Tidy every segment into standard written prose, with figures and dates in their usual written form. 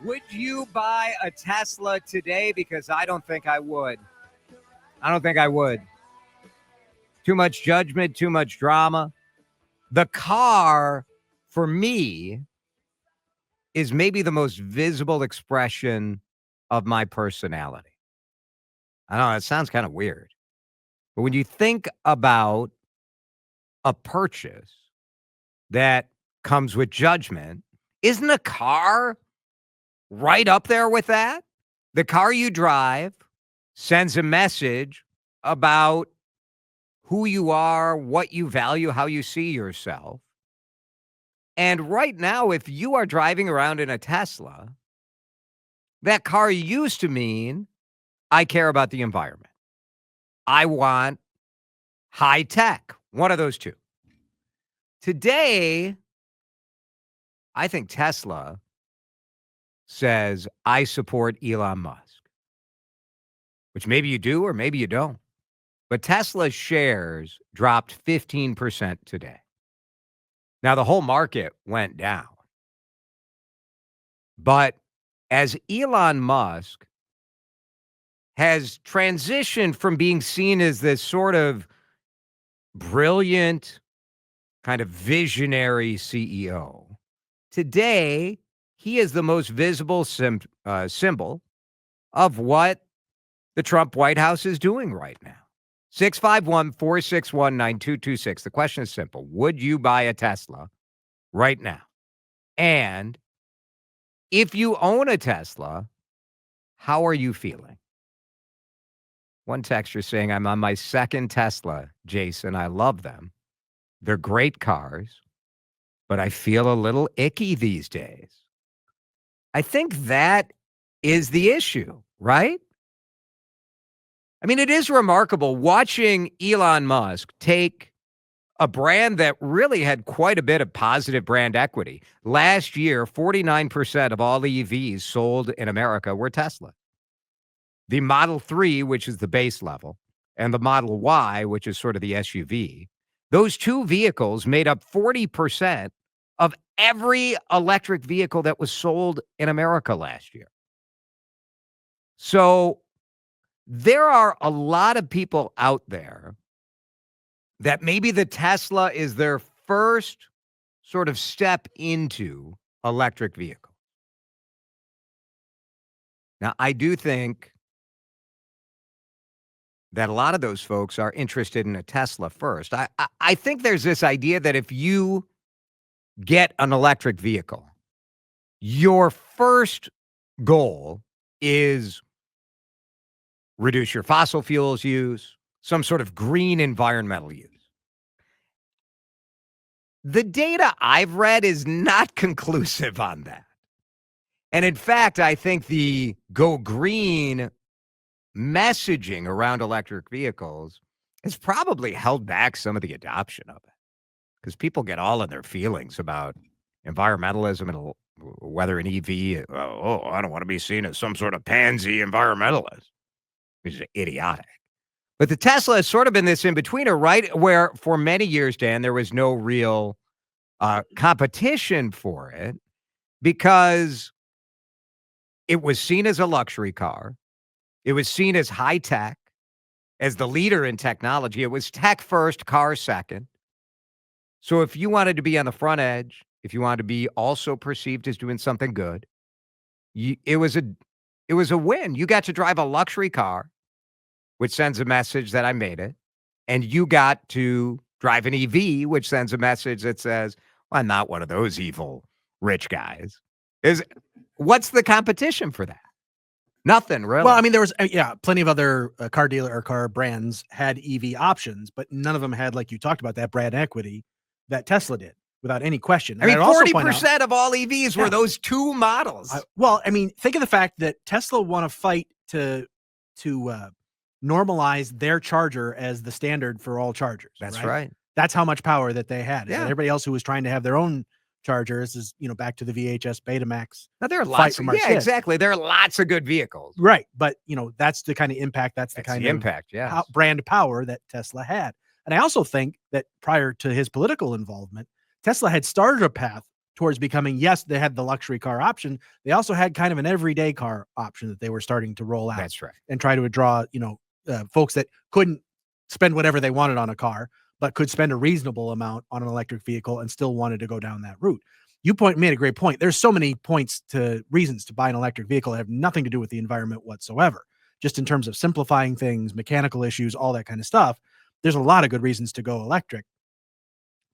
Would you buy a Tesla today? Because I don't think I would. I don't think I would. Too much judgment, too much drama. The car, for me, is maybe the most visible expression of my personality. I know it sounds kind of weird, but when you think about a purchase that comes with judgment, isn't a car right up there with that? The car you drive sends a message about who you are, what you value, how you see yourself. And right now, if you are driving around in a Tesla, that car used to mean I care about the environment. I want high tech, one of those two. Today, I think Tesla says, I support Elon Musk, which maybe you do or maybe you don't. But Tesla's shares dropped 15% today. Now, the whole market went down. But as Elon Musk has transitioned from being seen as this sort of brilliant, kind of visionary CEO, today he is the most visible symbol of what the Trump White House is doing right now. 651-461-9226. The question is simple. Would you buy a Tesla right now? And if you own a Tesla, how are you feeling? One texter saying, I'm on my second Tesla, Jason. I love them. They're great cars, but I feel a little icky these days. I think that is the issue, right? I mean, it is remarkable watching Elon Musk take a brand that really had quite a bit of positive brand equity. Last year, 49% of all EVs sold in America were Tesla. The Model 3, which is the base level, and the Model Y, which is sort of the SUV, those two vehicles made up 40% of every electric vehicle that was sold in America last year. So there are a lot of people out there that maybe the Tesla is their first sort of step into electric vehicles. Now, I do think that a lot of those folks are interested in a Tesla first. I think there's this idea that if you get an electric vehicle, your first goal is reduce your fossil fuels use, some sort of green environmental use. The data I've read is not conclusive on that. And in fact, I think the go green messaging around electric vehicles has probably held back some of the adoption of it because people get all in their feelings about environmentalism and whether an EV, I don't want to be seen as some sort of pansy environmentalist. It's idiotic. But the Tesla has sort of been this in-betweener, right? Where for many years, Dan, there was no real competition for it because it was seen as a luxury car. It was seen as high tech, as the leader in technology. It was tech first, car second. So if you wanted to be on the front edge, if you wanted to be also perceived as doing something good, it was a win. You got to drive a luxury car, which sends a message that I made it, and you got to drive an EV, which sends a message that says, well, I'm not one of those evil rich guys. What's the competition for that? Nothing, really. Well, I mean, there was, plenty of other car dealer or car brands had EV options, but none of them had, like you talked about, that brand equity that Tesla did, without any question. And I mean, 40% of all EVs were those two models. Think of the fact that Tesla won a fight to normalize their charger as the standard for all chargers. That's right. That's how much power that they had. Yeah. And everybody else who was trying to have their own chargers is, back to the VHS Betamax. Now, there are lots. Exactly. There are lots of good vehicles. Right. But, that's the kind of impact. That's the kind of impact, brand power that Tesla had. And I also think that prior to his political involvement, Tesla had started a path towards becoming, yes, they had the luxury car option. They also had kind of an everyday car option that they were starting to roll out. That's right. And try to draw, folks that couldn't spend whatever they wanted on a car, but could spend a reasonable amount on an electric vehicle and still wanted to go down that route. You made a great point. There's so many reasons to buy an electric vehicle that have nothing to do with the environment whatsoever. Just in terms of simplifying things, mechanical issues, all that kind of stuff. There's a lot of good reasons to go electric.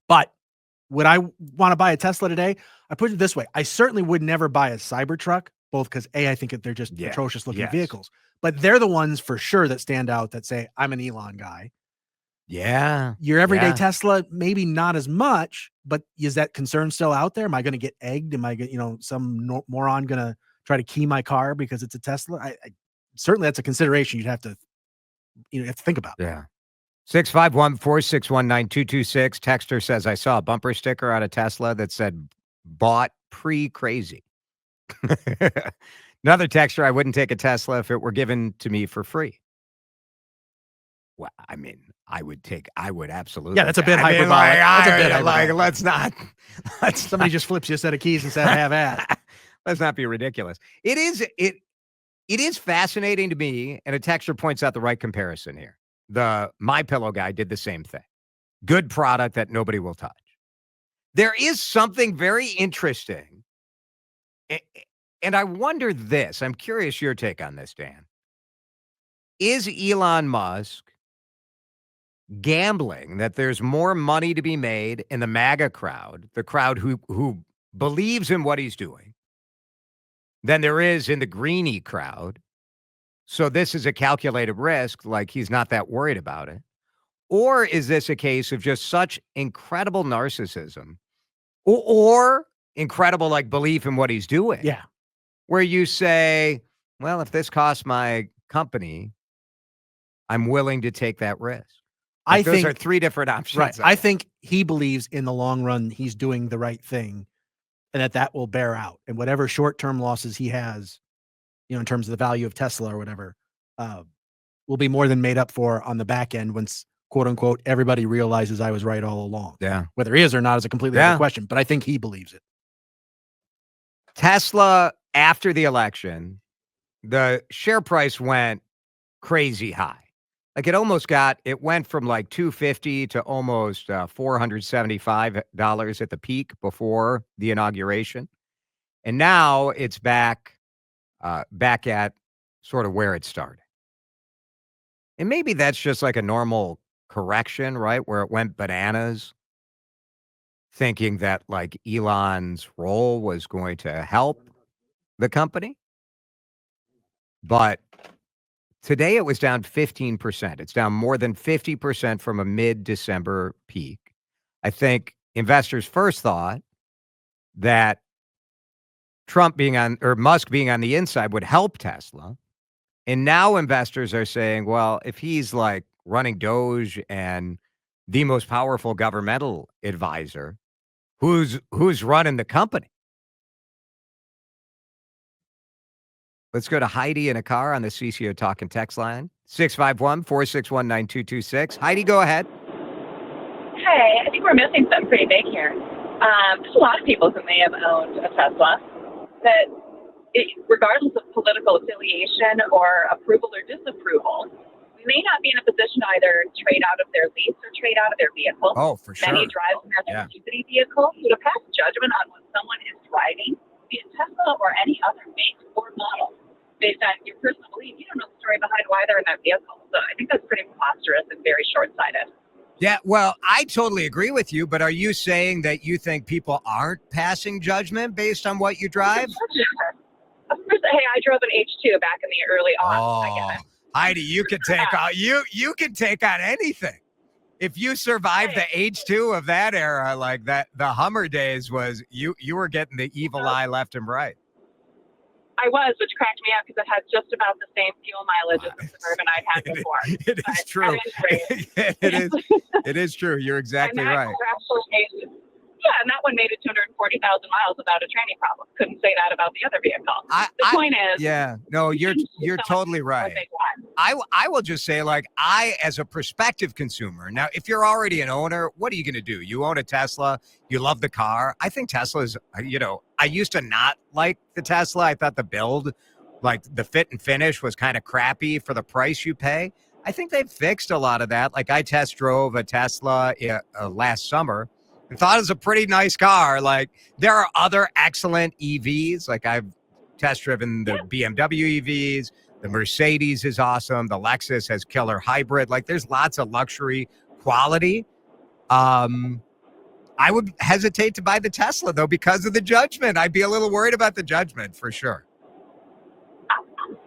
But would I want to buy a Tesla today? I put it this way. I certainly would never buy a Cybertruck, both because I think that they're just atrocious looking vehicles, but they're the ones for sure that stand out that say, I'm an Elon guy. Yeah. Your everyday Tesla, maybe not as much, but is that concern still out there? Am I going to get egged? Am I some moron going to try to key my car because it's a Tesla? I certainly that's a consideration you'd have to, have to think about. Yeah. 651-461-9226. Texter says, I saw a bumper sticker on a Tesla that said, bought pre-crazy. Another texter, I wouldn't take a Tesla if it were given to me for free. Well, I mean, I would absolutely. Yeah, that's a bit hyperbolic. That's a bit hyperbolic. Let's not. Somebody just flips you a set of keys and said, have at. Let's not be ridiculous. It is fascinating to me, and a texter points out the right comparison here. The My Pillow guy did the same thing. Good product that nobody will touch. There is something very interesting. And I wonder this. I'm curious your take on this, Dan. Is Elon Musk gambling that there's more money to be made in the MAGA crowd, the crowd who believes in what he's doing, than there is in the greenie crowd? So this is a calculated risk, like he's not that worried about it. Or is this a case of just such incredible narcissism or incredible belief in what he's doing? Yeah. Where you say, well, if this costs my company, I'm willing to take that risk. I think those are three different options. Right. I think he believes in the long run he's doing the right thing and that will bear out. And whatever short-term losses he has, in terms of the value of Tesla or whatever, will be more than made up for on the back end once, quote unquote, everybody realizes I was right all along. Yeah. Whether he is or not is a completely different question, but I think he believes it. Tesla, after the election, the share price went crazy high. It went from $250 to almost $475 at the peak before the inauguration. And now it's back at sort of where it started. And maybe that's just a normal correction, right? Where it went bananas, thinking that Elon's role was going to help the company. But today it was down 15%. It's down more than 50% from a mid-December peak. I think investors first thought that Musk being on the inside would help Tesla. And now investors are saying, well, if he's running Doge and the most powerful governmental advisor, who's running the company? Let's go to Heidi in a car on the CCO Talk and Text line. 651-461-9226. Heidi, go ahead. Hey, I think we're missing something pretty big here. There's a lot of people who may have owned a Tesla that, regardless of political affiliation or approval or disapproval, may not be in a position to either trade out of their lease or trade out of their vehicle. Oh, for sure. Many drive American utility vehicles, so to pass judgment on what someone is driving, be it Tesla or any other make or model, based on your personal belief, you don't know the story behind why they're in that vehicle. So I think that's pretty preposterous and very short-sighted. Yeah, well, I totally agree with you, but are you saying that you think people aren't passing judgment based on what you drive? Of course, hey, I drove an H2 back in the early on. I get it. Heidi, you can take on you can take on anything. If you survived the H2 of that era, like that, the Hummer days was you were getting the evil eye left and right. I was, which cracked me up because it had just about the same fuel mileage as the Suburban I'd had before. It is true. It is true. You're exactly right. And that one made it 240,000 miles without a training problem. Couldn't say that about the other vehicle. The point is, you're totally right. I will just say, like, as a prospective consumer, now, if you're already an owner, what are you going to do? You own a Tesla, you love the car. I think Tesla's, I used to not like the Tesla. I thought the build, like the fit and finish, was kind of crappy for the price you pay. I think they've fixed a lot of that. Like, I test drove a Tesla last summer and thought it was a pretty nice car. Like, there are other excellent EVs. Like, I've test driven the BMW EVs. The Mercedes is awesome. The Lexus has killer hybrid. Like, there's lots of luxury quality. I would hesitate to buy the Tesla, though, because of the judgment. I'd be a little worried about the judgment for sure.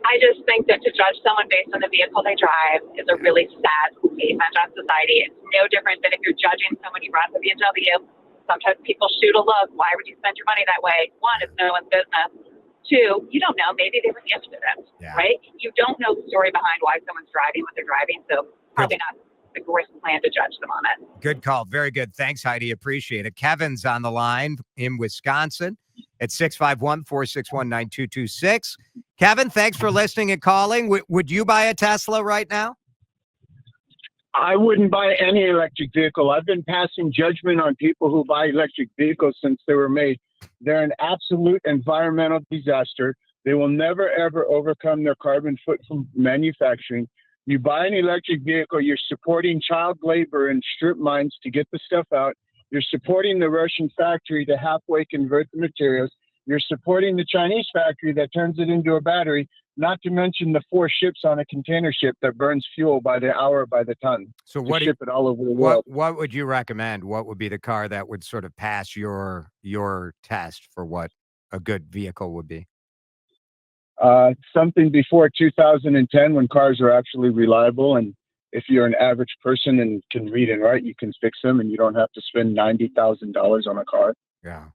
I just think that to judge someone based on the vehicle they drive is a really sad statement on society. It's no different than if you're judging someone who runs a BMW. Sometimes people shoot a look. Why would you spend your money that way? One, it's no one's business. Two, you don't know. Maybe they were gifted it, right? You don't know the story behind why someone's driving what they're driving, so probably not a great plan to judge them on it. Good call. Very good. Thanks, Heidi. Appreciate it. Kevin's on the line in Wisconsin at 651-461-9226. Kevin, thanks for listening and calling. Would you buy a Tesla right now? I wouldn't buy any electric vehicle. I've been passing judgment on people who buy electric vehicles since they were made. They're an absolute environmental disaster. They will never, ever overcome their carbon footprint from manufacturing. You buy an electric vehicle, you're supporting child labor and strip mines to get the stuff out. You're supporting the Russian factory to halfway convert the materials. You're supporting the Chinese factory that turns it into a battery, not to mention the 4 ships on a container ship that burns fuel by the hour, by the ton. So ship it all over the world. What would you recommend? What would be the car that would sort of pass your test for what a good vehicle would be? Something before 2010 when cars are actually reliable, and if you're an average person and can read and write, you can fix them and you don't have to spend $90,000 on a car. Yeah.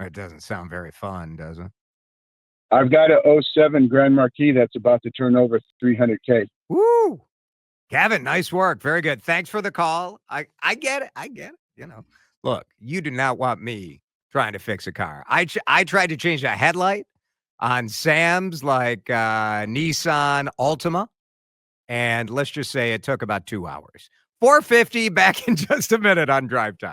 It doesn't sound very fun, does it? I've got a 07 Grand Marquis that's about to turn over 300K. Woo! Kevin, nice work. Very good. Thanks for the call. I get it. Look, you do not want me trying to fix a car. I tried to change a headlight on Sam's Nissan Altima, and let's just say it took about 2 hours. $450 back in just a minute on Drive Time.